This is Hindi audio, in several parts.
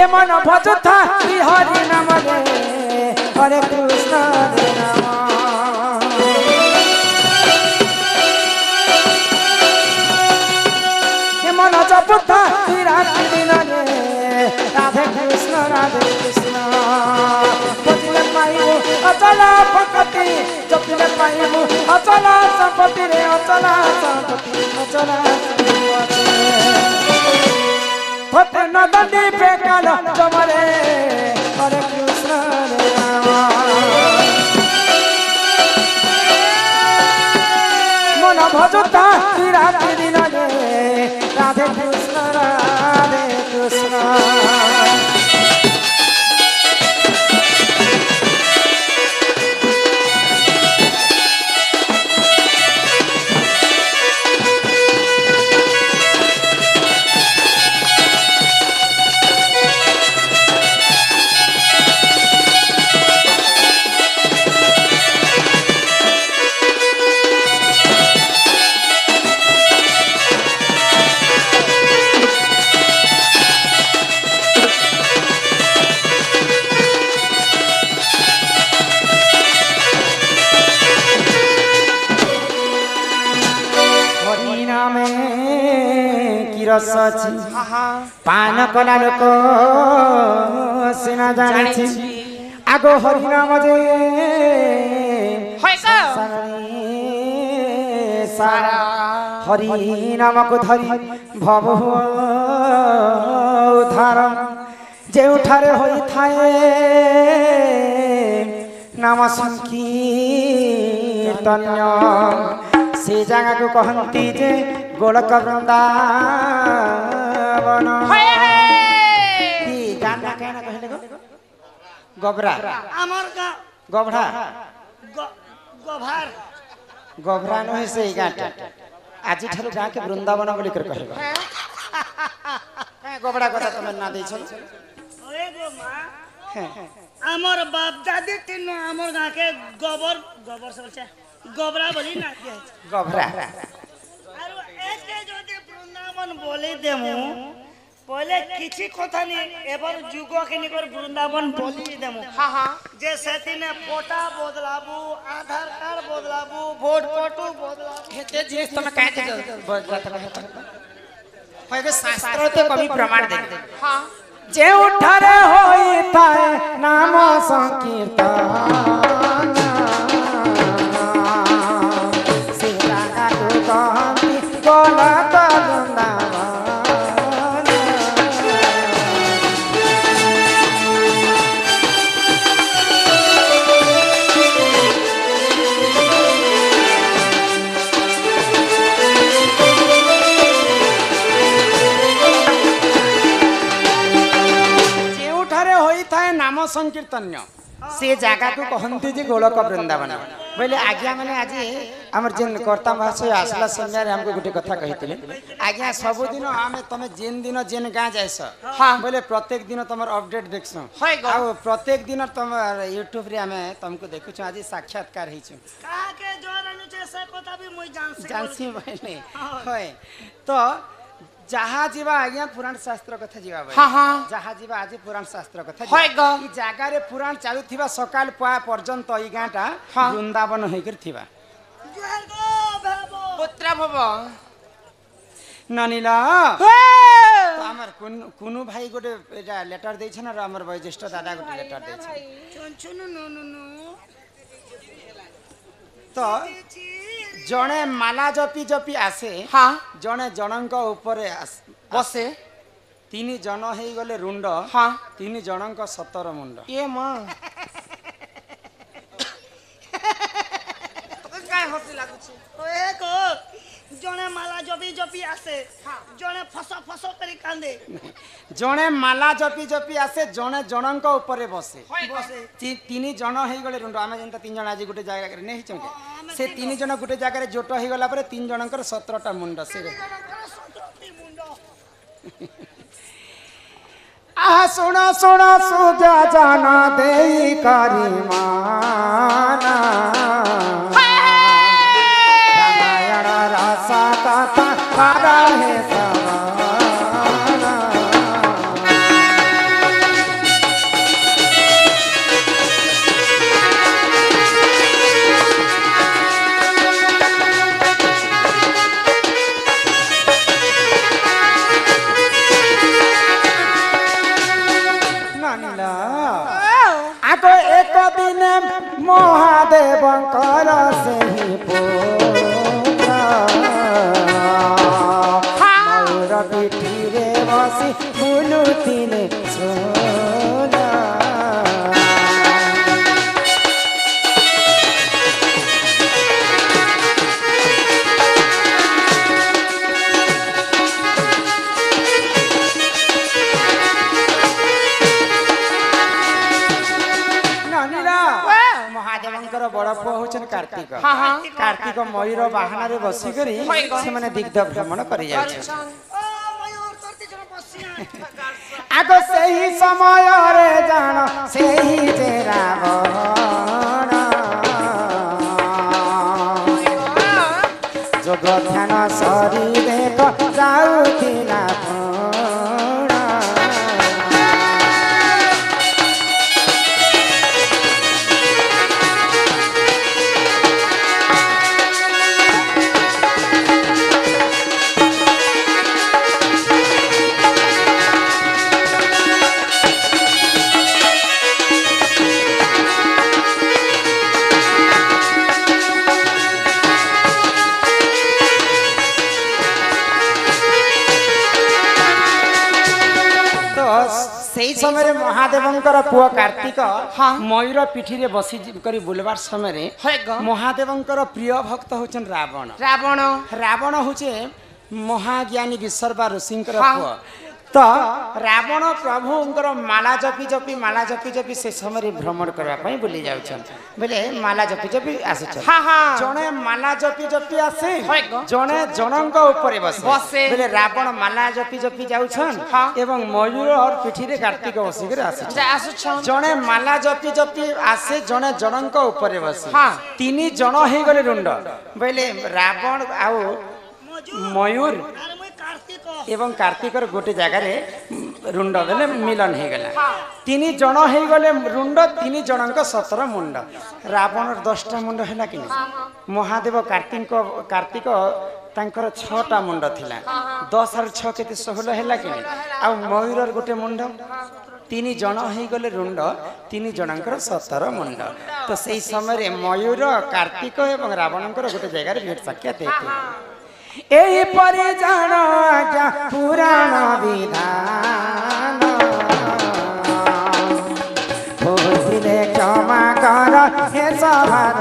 ए मन भजुथा श्री हरि नाम रे हरे कृष्ण हरे राम ए मन जपुथा श्री रात्रि दिन रे राधे कृष्ण जपिले पाइबु अचल भक्ति जपिले पाइबु अचल संपत्ति रे अचल संपत्ति अचल फते नदी बेकाल जमरे हरे कृष्ण हरे राम मन भजुता रात्रि दिन रे राधे कृष्ण राधे कृष्ण पान कला लोक सिना जानी आगो हरि नाम जे सारा हरि नाम को धरी भव उद्धार जेउठारे होई थाए नाम संकीर्तन से जगह को कहती जे गोलक वृंदावन गाना कहना कहले गबरा আমার গা गबरा গভার गबरा न है से गाटा आज ठालु गा के वृंदावन बोली कर कहबा गबरा কথা তুমি না দেইছ ওরে গো মা আমার বাপ দাদি তিন আমার গাকে গোবর গোবর সে বলছে গবরা বলি না দিয়েছে गबरा আর এতে যদি বৃন্দাবন বলি দেমু পহলে কিছু কথা নি এবার যুগ কেনি করে বৃন্দাবন বলি দেমু যে সেদিনে ফটা বদলাবু আধার কার্ড বদলাবু ভোট ফটো বদলাবু हेते जे તમે કાય તે पहिले शास्त्र ते कवि प्रमाण दे हां जे उठारे होई थाए नाम संकीर्तन सीता का तो कहती गोलक वृंदावन नाम संकीर्तन से जगह को कहती जे गोलक वृंदावन बोले आज्ञा मैंने आज आमर जेन कर्ता महाशय आसला समय हमको गोटे कथा कही आज्ञा सबुदिन आम तुम जेन दिन जेन गाँ जाइस हाँ बोले प्रत्येक दिन तुम अपडेट देखस प्रत्येक दिन तुम यूट्यूब रे आम तुमको देखु आज साक्षात्कार जानसी तो जहाँ जीवा आज्ञा पुराण शास्त्र कथा जीवा हाँ हाँ जहाँ जीवा आज पुराण शास्त्र कथा होय ग ई जागा रे पुराण चालू थिबा सकाल पुआ पर्यंत ई गाँटा वृंदावन होइकर थिबा पुत्र भव ननिला तो हमर कुनु भाई गोटे एटा लेटर दै छन र हमर वयोज्येष्ठ दादा गोटे लेटर दै छन चुनु नु तो जने माला जपी जपी आसे हाँ जने जनक ऊपर बसे तीन जन हो गले रुंड हाँ तीन जनक 17 मुंड ये मां काय हसी लागुची ओए को जने माला जपी जपी आसे जने फसा फसा करी कांदे जने माला जपी जपी आसे जने जनक ऊपर बसे तीन जन हो गले रुंड आमे जंता तीन जन आज गोटे जगह रे नै हिचंके से तीन जन गोटे जगह रे जोट हो गला परे तीन जनकर 17टा मुंड से आहा सुनो सुनो सुजा जाना देई करी माना रामायण रसा कथा करा है सवाना ଦିନେ ମହାଦେବଙ୍କର ସେହି ମୟୂର ପିଠିରେ ବସି ବୁଲୁଥିଲେ ସୋଲା। ମହାଦେବଙ୍କର ବଡ ପୁଅ ହଉଛନ୍ତି କାର୍ତ୍ତିକ। କାର୍ତ୍ତିକ ମୟୂର ବାହାନରେ ବସିକରି ସେମାନେ ଦିଗ୍ଧ ଭ୍ରମଣ କରି ଯାଉଛନ୍ତି। ଆଗ ସେହି ସମୟରେ ଜାଣ ସେହି ଯେ ରାବଣ ଯୋଗ ଧ୍ୟାନ ସରି ଦେଖ ଯାଉଥିଲା ସେଇ ସମୟରେ ମହାଦେବଙ୍କର ପୁଅ କାର୍ତ୍ତିକ ମୟୂର ପିଠିରେ ବସି କରି ବୁଲବାର ସମୟରେ ମହାଦେବଙ୍କର ପ୍ରିୟ ଭକ୍ତ ହଉଛନ୍ତି ରାବଣ। ରାବଣ ହଉଛି ମହାଜ୍ଞାନୀ ବିଶ୍ୱର୍ବା ଋଷିଙ୍କର ପୁଅ। ତ ରାବଣ ପ୍ରଭୁଙ୍କର ମାଳା ଜପି ଜପି ସେ ସମୟରେ ଭ୍ରମଣ କରିବା ପାଇଁ ବୁଲି ଯାଉଛନ୍ତି। ବୋଲେ ମାଳା ଜପି ଜପି ଆସୁଛନ୍ତି। ଜଣେ ମାଳା ଜପି ଜପି ଆସେ, ଜଣେ ଜଣଙ୍କ ଉପରେ ବସେ। ବୋଲେ ରାବଣ ମାଳା ଜପି ଜପି ଯାଉଛନ୍ ଏବଂ ମୟୂର ପିଠିରେ କାର୍ତ୍ତିକ ବସିକରି ଆସୁଛନ୍। ଜଣେ ମାଳା ଜପି ଜପି ଆସେ, ଜଣେ ଜଣଙ୍କ ଉପରେ ବସେ। ତିନି ଜଣ ହେଇଗଲେ ରୁଣ୍ଡ। ବୋଇଲେ ରାବଣ ଆଉ ମୟୂର এবং কার্তিকর গোটে জায়গায় রুন্ড বেলে মিলন হয়ে গেল। তিন জন হয়ে গলে রুন্ড, তিন জনক 17 মুন্ড। রাবণর 10টা মুন্ড হলা কি মহাদেব কার্তিক তাঙ্কর 6টা মুন্ড থিলা। 10 আর 6 কেতে 16 হলা কি আ ময়ূরর গোটে মুন্ড। তিন জন হয়ে গলে রুন্ড, তিন জনকর 17 মুন্ড। তো সেই সময় ময়ূর কার্তিক এবং রাবণଙ୍କର গোটে জায়গায় ভেট সাক্ষাৎ হয়েছিল। ଏହିପରି ଜାଣ ଆଜ୍ଞା ପୁରାଣ ବିଧାନ ଭୁଲିଲେ କ୍ଷମା କର ହେ ସଭାର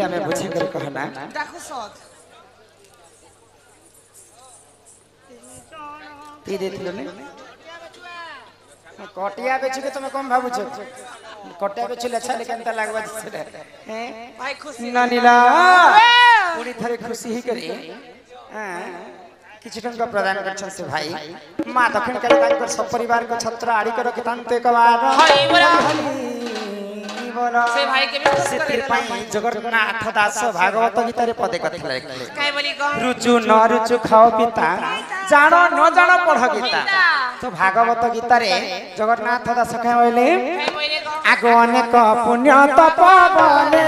ଆମେ ବୁଝି କରି କହନା ପି ଦେଇଥିଲ ନେ କଟିଆ ବେଚିକେ ତମେ କମ ଭାବୁଛ କଟିଆ ବେଚିଲେ ଛାଲେ କେନ୍ତା ଲାଗବା ସେଟା ଭାଇ ଖୁସି ନାନିଲା ପୁଣି ଥରେ ଖୁସି ହେଇ କରି କିଛି ଟଙ୍କା ପ୍ରଦାନ କରିଛନ୍ତି ସେ ଭାଇ। ମା ଦକ୍ଷିଣ କାଳୀ ତାଙ୍କର ସପରିବାରଙ୍କ ଛତ୍ର ଆଡ଼ିକ ରଖିଥାନ୍ତେ କବାର से भाई के भी जगन्नाथ दास भागवत गीता रे पदे कथि लिखले रुचु न रुचु खाओ पिता जानो न जानो पढ़ गीता। तो भागवत गीता रे जगन्नाथ दास कहे बोले आगो अनेक पुण्य तपबले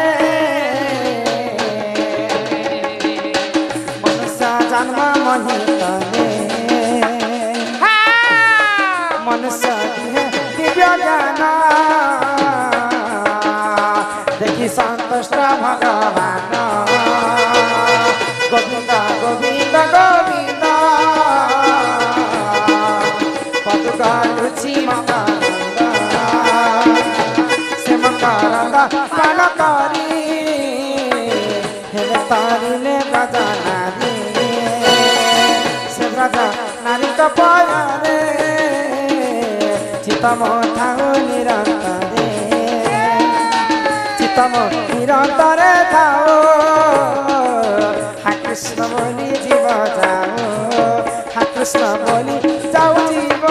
मनुष्य जन्म महितने मनुष्य दिव्य ज्ञान संतुष्ट भगवान गोविंद गोविंद गोविंद पदुका रुचि मकरंद से मकरंद पान करी हेले तारिले गजा नारी से गजा नारी कपारे चित्त मोथाउ निरंतरे तम निरंतरे थाओ हा कृष्ण बोली जीव जाओ हा कृष्ण बोली जाओ जीव।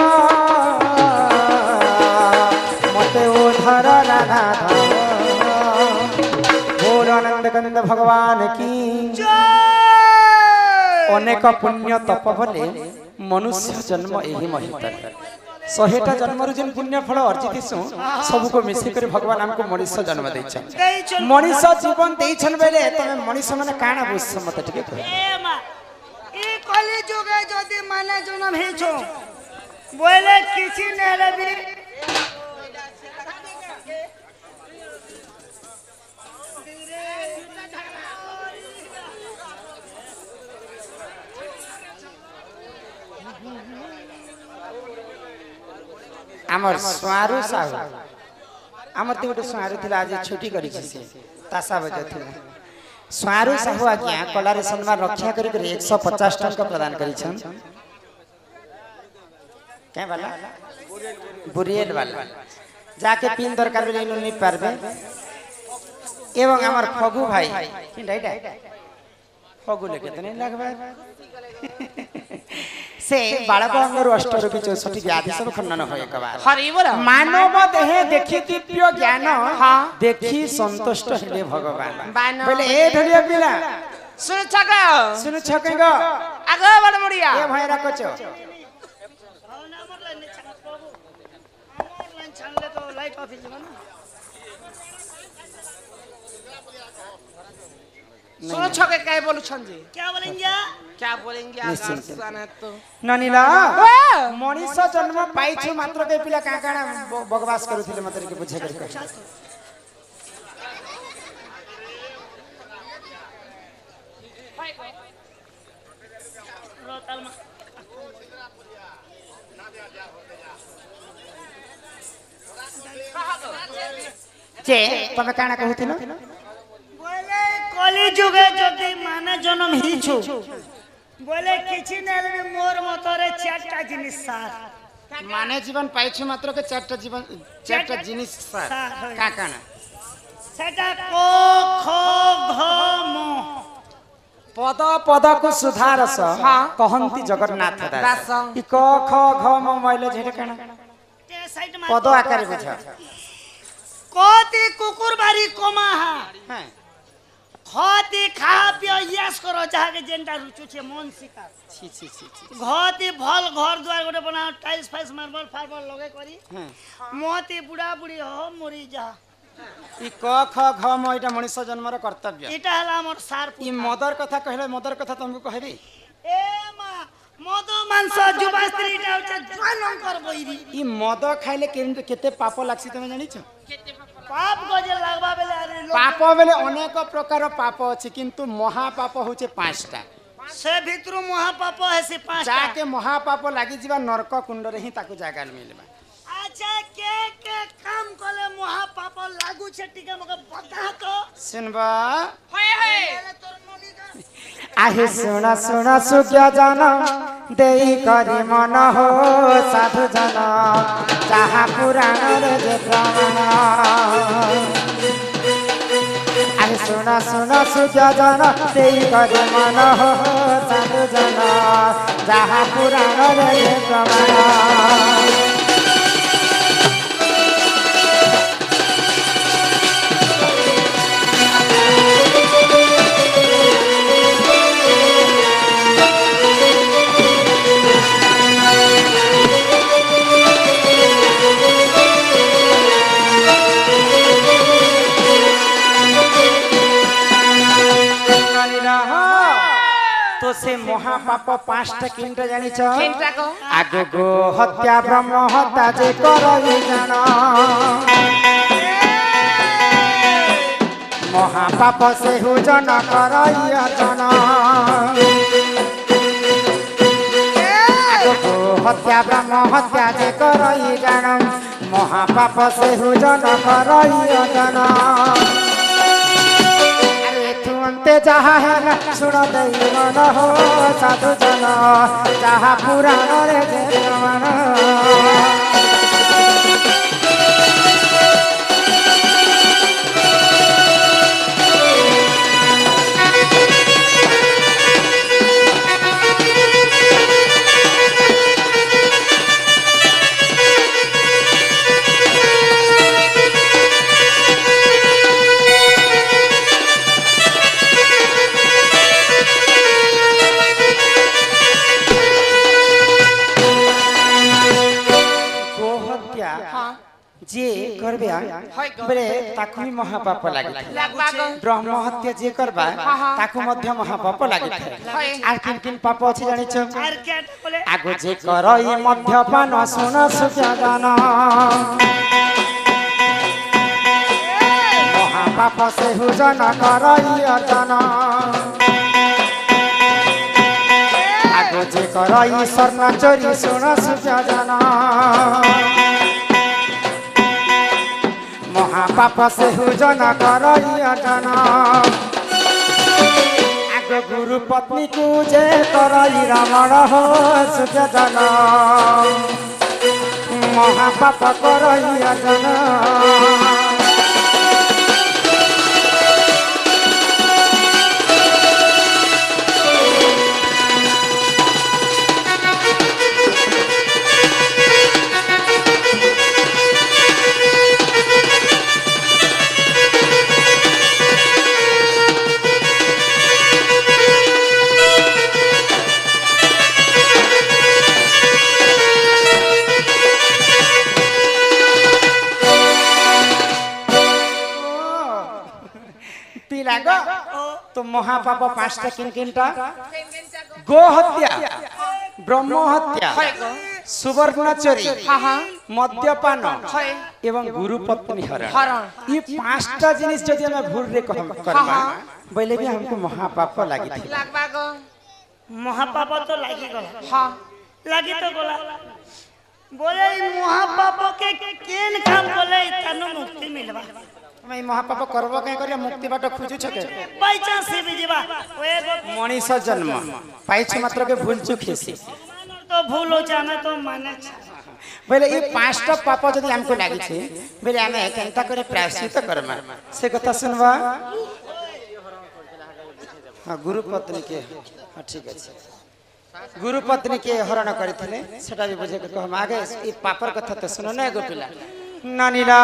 भगवान की जय अनेक पुण्य तप बोले मनुष्य जन्म यही महित 100टा जन्म जेन पुण्य फल अर्जित सबको मिसिक भगवान हमको मनुष्य जन्म देछन मनुष्य जीवन देछन बेले तमे मनुष्य माने काना बुझ मत ठीक कह ए मा ई कली जुगे जदी माने जन्म हेछो बोले किछि नेले भी आमर स्वारू साहू आमर तो गोटे स्वारू थिला आज छुट्टी करी से तासा बजा थिला स्वारू साहू आज्ञा कलार सम्मान रक्षा करी 150 टंका प्रदान करी छन क्या वाला बुरियल वाला जाके पिन दरकार बेले नहीं पारबे एवं आमर फगु भाई किंडाइटा फगु लेके तो नहीं लगबा से बालक अंगरु 8 रु 64 व्याधि सब खंडन होय कबार हरि बोल मानव देह देखि दिव्य ज्ञान देखि संतुष्ट हेले भगवान बोले ए ढलिया पिला सुन छके गो आगे बड़ मुड़िया ए भैरा कोचो छानले तो लाइट ऑफ हो ना सुनो छके काय बोलु छन जी क्या बोलेंगे आगार सुना तो ननीला मनीष जन्म पाइछु मात्र के पिला का काना बकवास करूथिले मते के बुझे कर जे तमे काना कहूथिलो बोले कली जुगे जदी माने जन्म हिछु बोले किछि नेले मोर मतरे चारटा जिनिस सार माने जीवन पाइछु मात्र के चारटा जिनिस सार का काना सेटा को ख घ म पद पद को सुधार स कहंती जगन्नाथ दास ई क ख घ म मैले झेटे काना ते साइड में पद आकार बुझ कोती कुकुर बारी कोमा हां खती खा पियो यस करो जाके जेंटा रुचु छे मन सिका छी छी छी घती भल घर द्वार गोटे बना टाइल्स फाइल्स मार्बल फार्बल लगे करी मोती बुढ़ा बुढ़ी हो मरी जा ई क ख घ म इटा मनुष्य जन्मर कर्तव्य इटा हला हमर सार ई मदर कथा कहले मदर कथा तुमको कहबी ए मा मद मांस जुबा स्त्री टा जवान कर बइरी ई मद खाइले केते पाप लागसी तमे जानि छ पाप गजे लागबा बेले अरे पाप बेले अनेक प्रकार पाप अछि किंतु महापाप होचे 5टा से भितरु महापाप है से 5टा जाके महापाप लागि जीवा नरक कुंड रे ही ताकू जागा मिलबा अच्छा के काम कले महापाप लागू छे टिके मके बता तो सुनबा होय तोर नदी का आहे सुना सुना सुज्ञा जाना देई करी मन हो साधु जना जहाँ पुराण रे जे प्रमाण आहे सुना सुना सुज्ञा जाना देई करी मन हो साधु जना जहाँ पुराण रे जे प्रमाण तो से महापाप 5टा किंटा जानि छ आगो गो हत्या ब्रह्म हत्या जे करई जाना महापाप से हु जन करई जाना आगो गो हत्या ब्रह्म हत्या जे करई जाना महापाप से हु जन करई जाना अंते जहाँ है न सुन दई मन हो साधु जन जहाँ पुराण रे जे मन जे करबे बेले ताकु भी महापाप लागे ब्रह्म हत्या जे करबा ताकु मध्य महापाप लागे आर किन किन पाप अछि जानि छ आर के बोले आगो जे करई मध्यपान सुन सुजा जान महापाप से हुजन करई अर्जन आगो जे करई स्वर्ण चोरी सुन सुजा जान महापाप से हुजन करई अर्जन आगो गुरु पत्नी को जे करई रावण हो सुजा जान महापाप करई अर्जन तो महापाप पांचटा किन किनटा गो हत्या ब्रह्म हत्या सुवर्ण चोरी मद्यपान एवं गुरु पत्नी हरण ये पांचटा जिनिस जदि हम भूल रे करबा बोले भी हमको महापाप लागि थी महापाप तो लागी गला हां लागी तो गला बोले महापाप के केन काम बोले तनु मुक्ति मिलबा मैं महापाप करबो कहीं करिया मुक्ति बाट खोजु छके बाय चांस से भी जीवा मनीष जन्म पाइछ मात्र के भूल चुक हेसी तो भूल हो जाना तो माने बोले ये पांचटा पाप जदि हमको लागि छे बोले हमें केनता करे प्रायश्चित करमा से कथा सुनबा हां गुरु पत्नी के हां ठीक है गुरु पत्नी के हरण करथिले सेटा भी बुझे के हम आगे ई पापर कथा तो सुनो ना गोपिला नानीला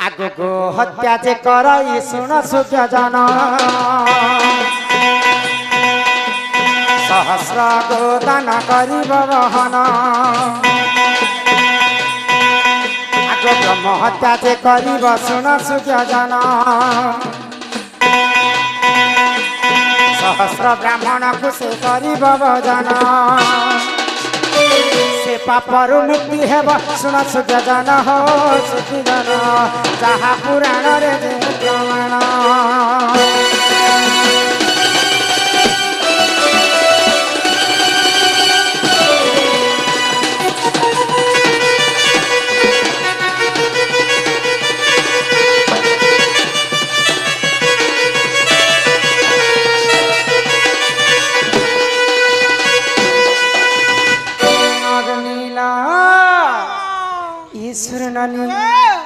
आगो गो हत्या जे करई सुन सुजा जान सहस्र गो दान करिब बहन आगो ब्रह्म हत्या जे करिब सुन सुजा जान सहस्र ब्राह्मण को से करिब भजन से पापरु मुक्ति हेब सुन सुजा जान हो सुखी जन जहा पुराण रे जे प्रमाण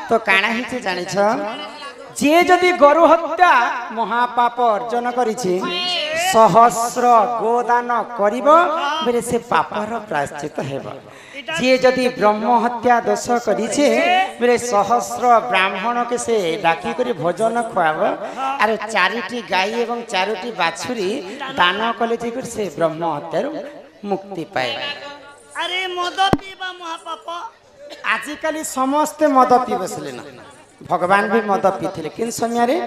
तो काना हिते जानि छ जे जदि गरु हत्या महापाप अर्जन करिछि सहस्र गोदान करिबो बेले से पापर प्रायश्चित हेबो जे जदि ब्रह्म हत्या दोष करिछि बेले सहस्र ब्राह्मण के से डाकी करी भोजन खुआबो आरो चारिटी गाय एवं चारोटी बाछुरी दान कले जे से ब्रह्म हत्या मुक्ति पाए अरे मद पीबा महापाप आजिकाली समस्ते मद पी बसले ना भगवान भी मद पीथिले किन समय रे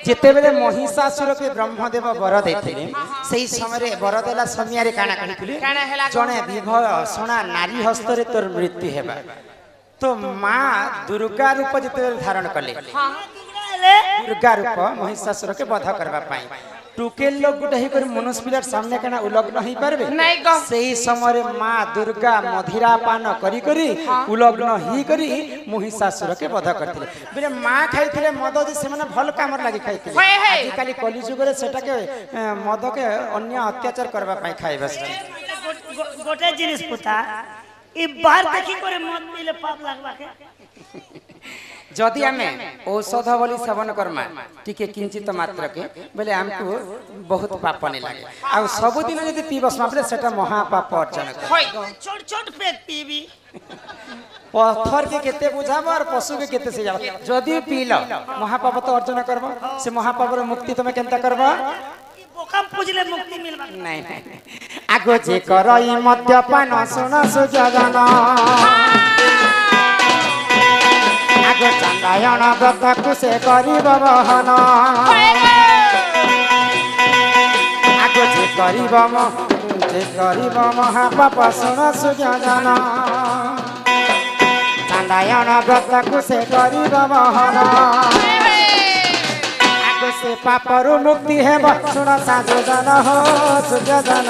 जेते बेले महिषासुर के ब्रह्मदेव वर देथिले सेही समय रे वर देला समय रे काना कहिथिले जणे विभूषणा नारी हस्त रे तोर मृत्यु हेबा तो मां दुर्गा रूप जेते धारण कले दुर्गा रूप महिषासुर के वध करबा पाई टुकेल लोग गुटे ही कर मनुष्य पिलर सामने केना उलग्न ही परबे सेही समय मां दुर्गा मधिरा पान करी करी उलग्न ही करी महिषासुर के वध करथिले बेले मां खाइथिले मद जे से माने भल कामर लागि खाइथिले आजि काली कली जुग रे सेटा के मद के अन्य अत्याचार करबा पाई खाइबस गोटे जिनिस पुता ई बार देखि करे मद पीले पाप लागबा के जदि आमे औषध बोली सेवन करमा टिके किंचित मात्र के बेले हमको बहुत पाप नहीं लागे आ सब दिन यदि पीबस मापले सेटा महापाप अर्जन होय छोट छोट पेट पीबी पत्थर के केते बुझाबो और पशु के केते से जाबो जदि पीलो महापाप तो अर्जन करबो से महापाप रो मुक्ति तमे केनता करबो बोकम पूजले मुक्ति मिलबा नहीं नहीं आगो जे करई मद्यपान सुन सुजा जान ଚାନ୍ଦାୟଣ ବ୍ରତକୁ ସେ କରିବ ବହନ ଆଗ ଯେ କରିବ ମହାପାପ ଶୁଣ ସୁଜ୍ଞାନ ଚାନ୍ଦାୟଣ ବ୍ରତକୁ ସେ କରିବ ବହନ ଆଗ ସେ ପାପରୁ ମୁକ୍ତି ହେବ ଶୁଣ ସାଧୁ ଜନ ହୋ ସୁଜ୍ଞାନ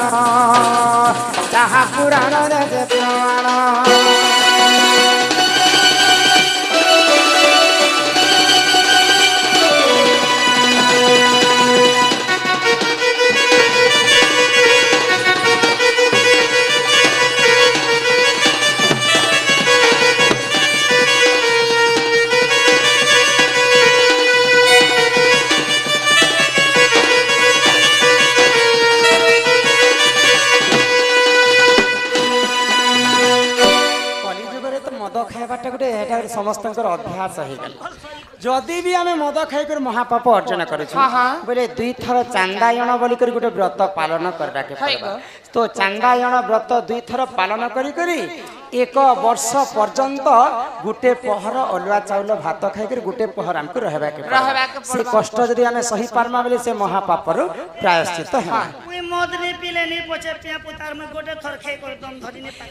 ଯାହା ପୁରାଣରେ ଯେ ପ୍ରମାଣ ଖାଇବାଟା ଗୋଟେ ଏଇଟା ଗୋଟେ ସମସ୍ତଙ୍କର ଅଭ୍ୟାସ ହେଇଗଲା ଯଦି ବି ଆମେ ମଦ ଖାଇକରି ମହାପାପ ଅର୍ଜନ କରୁଛୁ ବୋଲେ 2 ଥର ଚାନ୍ଦାୟଣ ବୋଲିକରି ଗୋଟେ ବ୍ରତ ପାଳନ କରିବାକୁ ପଡ଼ିବ ତ ଚାନ୍ଦାୟଣ ବ୍ରତ 2 ଥର ପାଳନ କରି 1 ବର୍ଷ ପର୍ଯ୍ୟନ୍ତ ଗୋଟେ ପହର ଅଲୁଆ ଚାଉଳ ଭାତ ଖାଇକରି ଗୋଟେ ପହର ଆମକୁ ରହିବାକୁ ପଡ଼ିବ ସେ କଷ୍ଟ ଯଦି ଆମେ ସହି ପାରମା ବୋଲେ ସେ ମହାପାପରୁ ପ୍ରାୟଶ୍ଚିତ ହେବ ମୁଇ ମଦ ନି ପିଲେ ନି ପଛେ ପିଆ ପୁତାର ମେ ଗୋଟେ ଥର ଖାଇ କରି ଦମ ଧରି ନି ପାଏ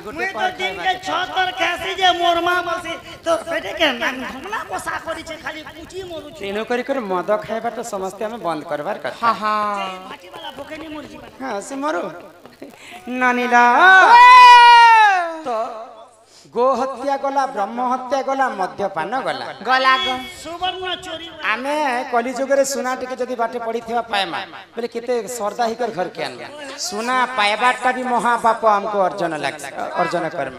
ଗୋଟେ ତ ଦିନ के 6 थर खासी जे मोर मां बसी तो पेटे के हमना पोसा करी छे खाली पूची मोरु छे तेनो करी मद खाइबाटा समस्त हमें बंद करबार कथा भाटी वाला भोके नी मर जीवा हां से मरो नानीला तो गो हत्या गला ब्रह्म हत्या गला मद्यपान गला सुवर्ण चोरी आमे कलिजुग रे सुना टिके जदी बाटे पड़ी थिबा पाएमा बोले केते सरदा हिकर घर के आनला सुना पाएबाटा भी महापाप हमको अर्जन करम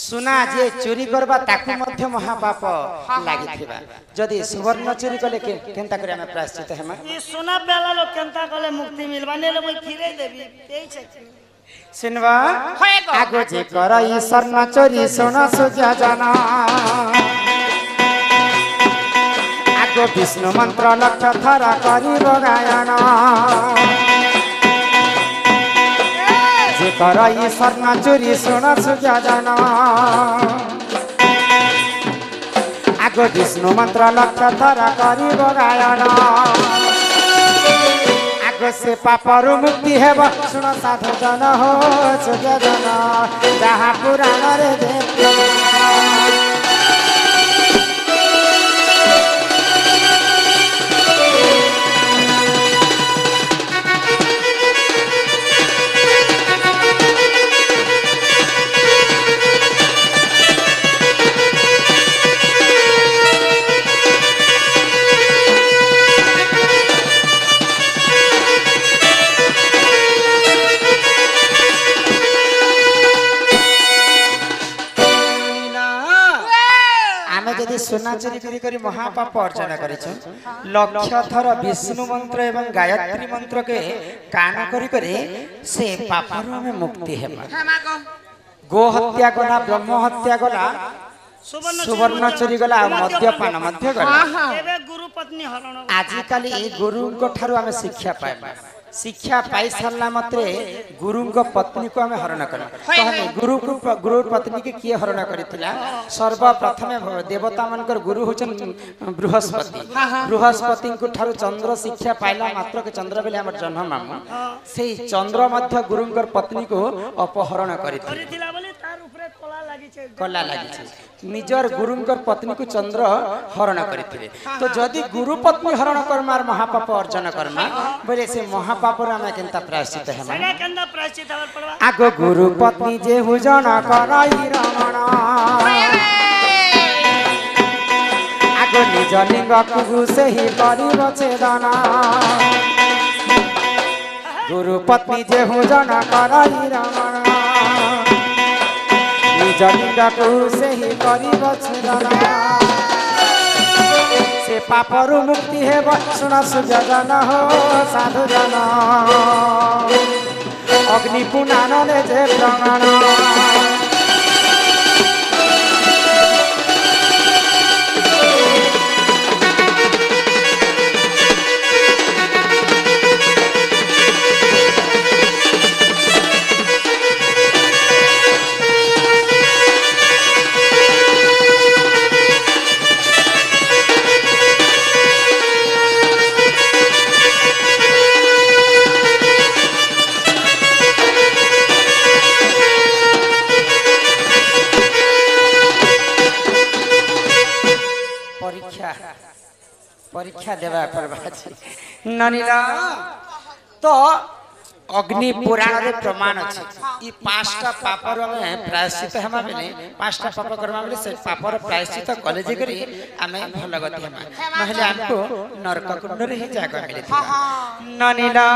सुना जे चोरी करबा ताकू मध्य महापाप लागि थिबा जदी सुवर्ण चोरी कले केनता करे हमें प्रायश्चित हेमा ई सुना बेला लोग केनता कले मुक्ति मिलबा नेले মই फिरे देबी एई छे सिनवा आगो जे करई स्वर्ण चोरी सोना सुजा जाना आगो विष्णु मंत्र लक्ष थरा करिब गायन जे करई स्वर्ण चोरी सोना सुजा जाना आगो विष्णु मंत्र लक्ष थरा करिब गायन से पापरु मुक्ति हेब सुन साधु जन हो सुज्ञ जन जहाँ पुराण रे सोना चोरी करी महापाप अर्जन करिछ लक्ष थर विष्णु मंत्र एवं गायत्री मंत्र के कान करी से पापरु हमें मुक्ति हेबा गो हत्या गला ब्रह्म हत्या गला सुवर्ण चोरी गला मद्यपान मध्य गला एबे गुरु पत्नी हरण आजिकाली ए गुरु को थारु हमें शिक्षा पाएबा शिक्षा पाई सारला मात्रे गुरु को पत्नी को हमें हरण कर गुरु पत्नी के किए हरण करथिला सर्वप्रथम देवता मानकर गुरु होचन बृहस्पति बृहस्पति को थारु चंद्र शिक्षा पाइला मात्र के चंद्र बेले हमर जन्म मामू से चंद्र मध्य गुरु पत्नी को अपहरण करथिला बोले तार ऊपर कला लागि छे निजर गुरु पत्नी को चंद्र हरण करथिले तो जदि गुरु पत्नी हरण करमार महापाप अर्जन करमा बोले से महापाप हमें केनता प्रायश्चित है सेना केनता प्रायश्चित हवर पड़वा आगो गुरु पत्नी जे हुजन कराई रमण आगो निज लिंग कुगु से ही करिब छेदन गुरु पत्नी जे हुजन कराई रमण निज लिंग कुगु से ही करिब छेदन से पापरु मुक्ति हेब सुन सुजन हो साधु जन अग्नि पुनान जे प्रमाण परीक्षा देवा परबाजी ननिला तो अग्नि पुराण रे प्रमाण अछि ई पांचटा पापर में प्रायश्चित हमा बेले पांचटा पाप करमा बेले से पापर प्रायश्चित कॉलेज करी हमें भल गति हमा नहले हमको नरक कुंड रे ही जागा मिले ननिला